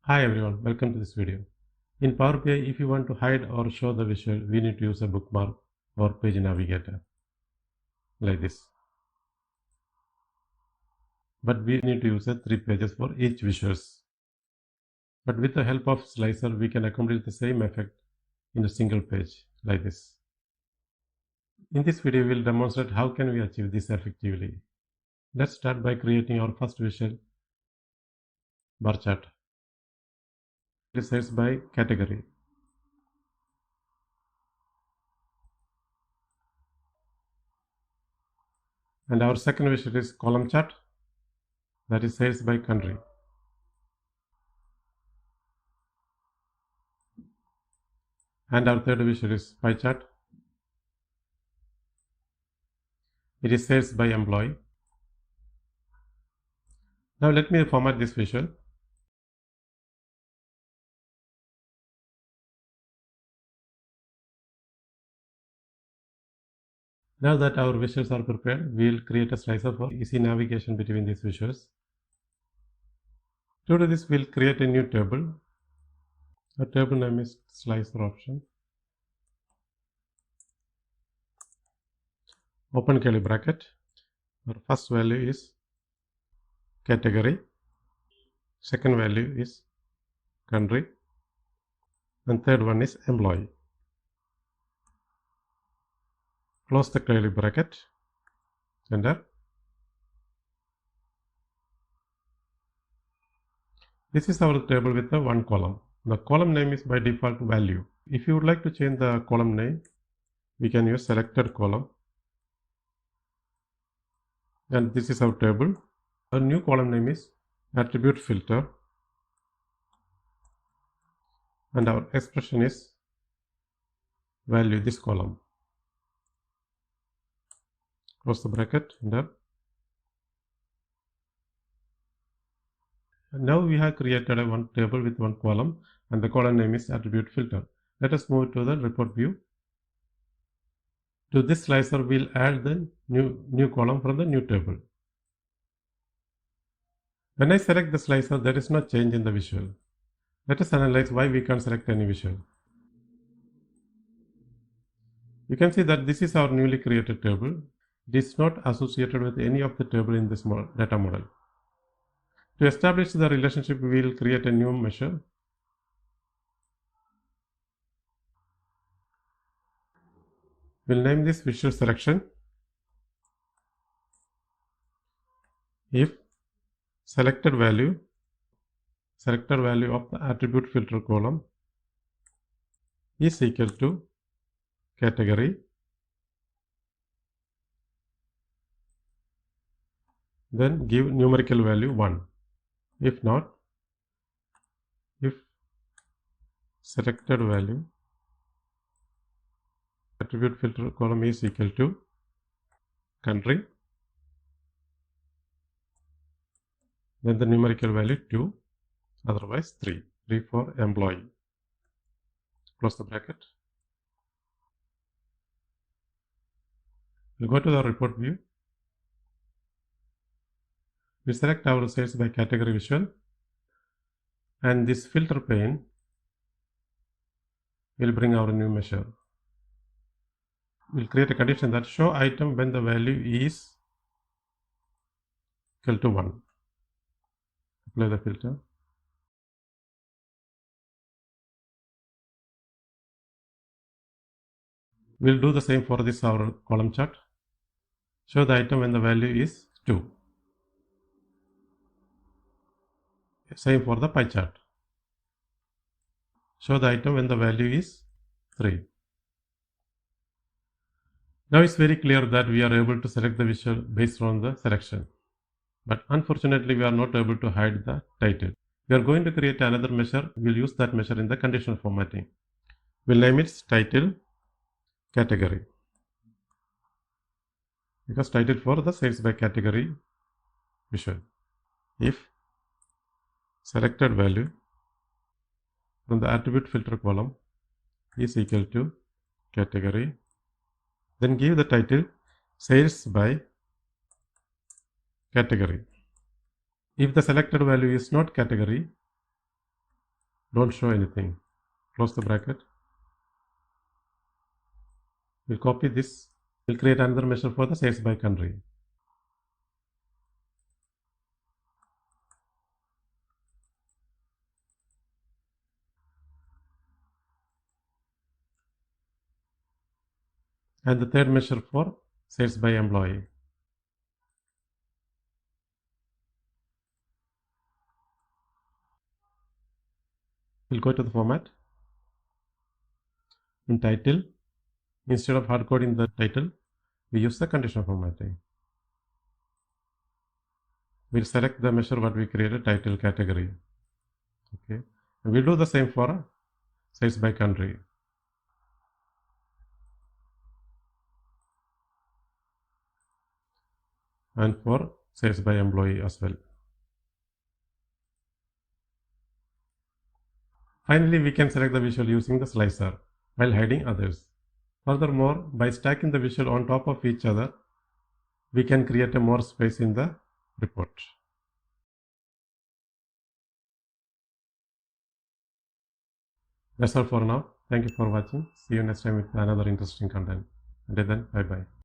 Hi everyone, welcome to this video. In Power BI, if you want to hide or show the visual, we need to use a bookmark or page navigator like this. But we need to use 3 pages for each visuals. But with the help of slicer, we can accomplish the same effect in a single page like this. In this video, we will demonstrate how can we achieve this effectively. Let's start by creating our first visual bar chart. It is sized by category. And our second visual is column chart, that is sized by country. And our third visual is pie chart. It is sales by employee. Now let me format this visual. Now that our visuals are prepared, we will create a slicer for easy navigation between these visuals. To do this, we will create a new table. The table name is slicer option. Open curly bracket. Our first value is category. Second value is country. And third one is employee. Close the curly bracket. Enter. This is our table with the one column. The column name is by default value. If you would like to change the column name, we can use selected column. And this is our table. Our new column name is attribute filter. And our expression is value this column. Close the bracket. Enter. And now we have created one table with one column, and the column name is attribute filter. Let us move to the report view. To this slicer, we'll add the new column from the new table. When I select the slicer, there is no change in the visual. Let us analyze why we can't select any visual. You can see that this is our newly created table. It is not associated with any of the table in this data model. To establish the relationship, we will create a new measure. We'll name this visual selection. If selected value of the attribute filter column is equal to category, then give numerical value 1. If not, if selected value attribute filter column is equal to country, then the numerical value 2, otherwise 3. 3 for employee. Close the bracket. We'll go to the report view. We select our sales by category visual, and this filter pane will bring our new measure. We'll create a condition that show item when the value is equal to 1. Apply the filter. We'll do the same for this our column chart. Show the item when the value is 2. Same for the pie chart. Show the item when the value is 3. Now it's very clear that we are able to select the visual based on the selection. But unfortunately, we are not able to hide the title. We are going to create another measure. We'll use that measure in the conditional formatting. We'll name it title category, because title for the sales by category visual. If selected value from the attribute filter column is equal to category, then give the title sales by category. If the selected value is not category, Don't show anything. Close the bracket. We'll copy this. We'll create another measure for the sales by country. And the third measure for sales by employee. We'll go to the format. In title, instead of hard coding the title, we use the conditional formatting. We'll select the measure what we created, title category. Okay, and we'll do the same for sales by country. And for sales by employee as well. Finally, we can select the visual using the slicer while hiding others. Furthermore, by stacking the visual on top of each other, we can create a more space in the report. That's all for now. Thank you for watching. See you next time with another interesting content. Until then, bye bye.